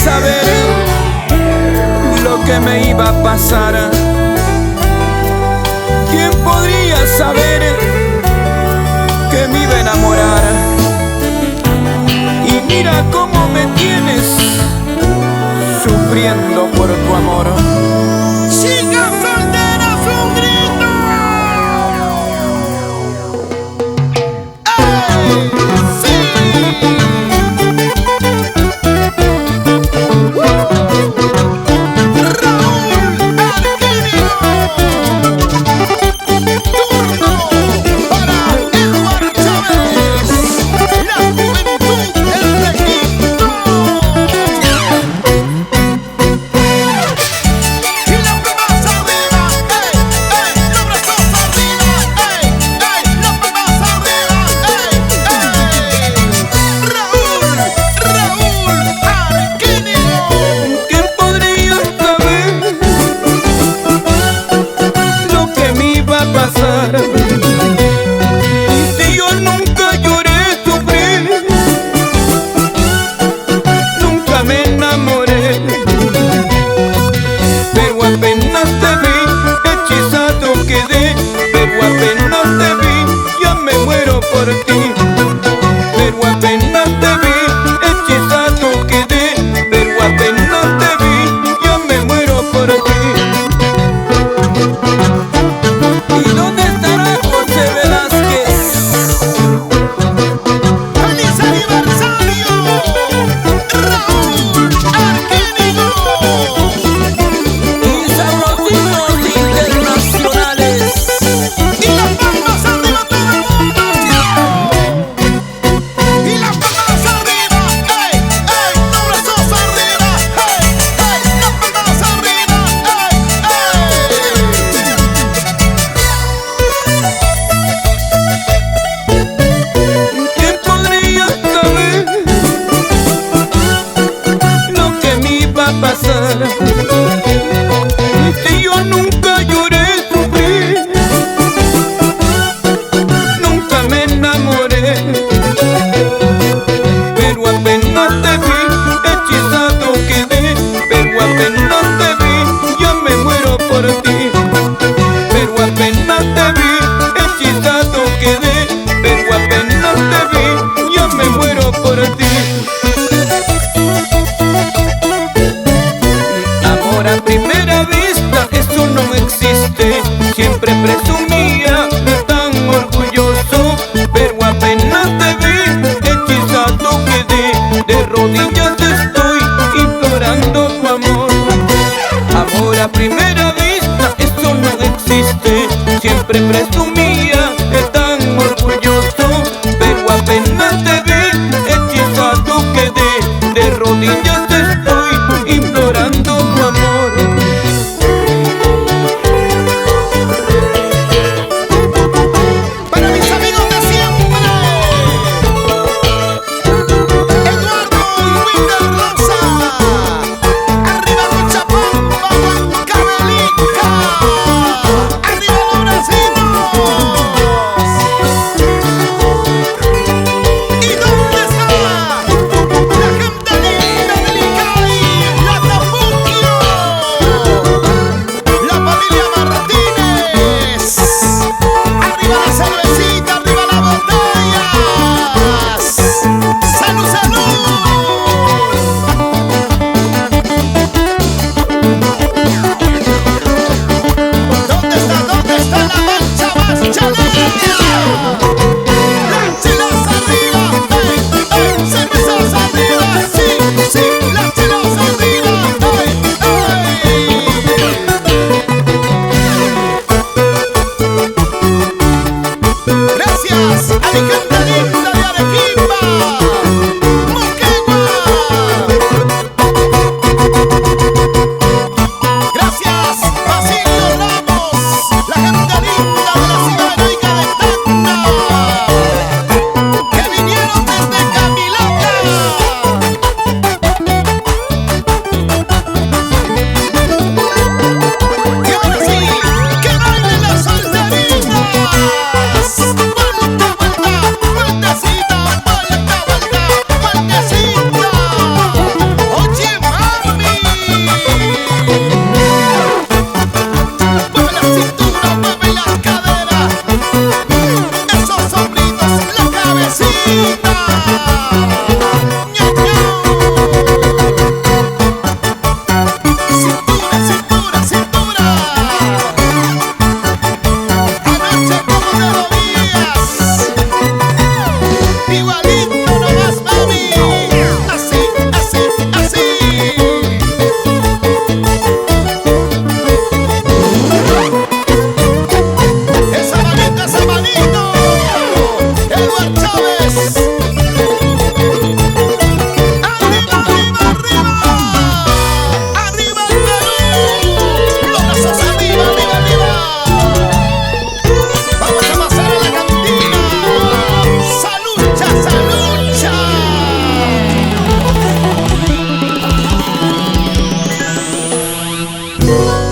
Saber lo que me iba a pasar. ¿Quién podría saber que me iba a enamorar? Y mira cómo me tienes sufriendo por tu amor. ¡Chicas solteras, un grito! ¡Ey! ¡Sí! Si yo nunca lloré, sufrí, nunca me enamoré, pero apenas te vi, hechizado quedé, pero apenas te vi, ya me muero por ti, pero apenas te vi, hechizado quedé, pero apenas te vi, ya me muero por ti. Si yo nunca lloré, sufrí, nunca me enamoré, pero apenas te vi, hechizado quedé, pero apenas te vi, ya me muero por ti, pero apenas te vi, hechizado quedé, pero apenas te vi, ya me muero por ti. A primera vista eso no existe, siempre presumía de tan orgulloso, pero apenas te vi, hechizado quedé, de rodillas estoy implorando tu amor. Amor a primera vista eso no existe, siempre presumía de tan orgulloso, pero apenas te vi, hechizado quedé, de rodillas estoy implorando tu amor. ¿Y dónde está la gente linda ¡Sí!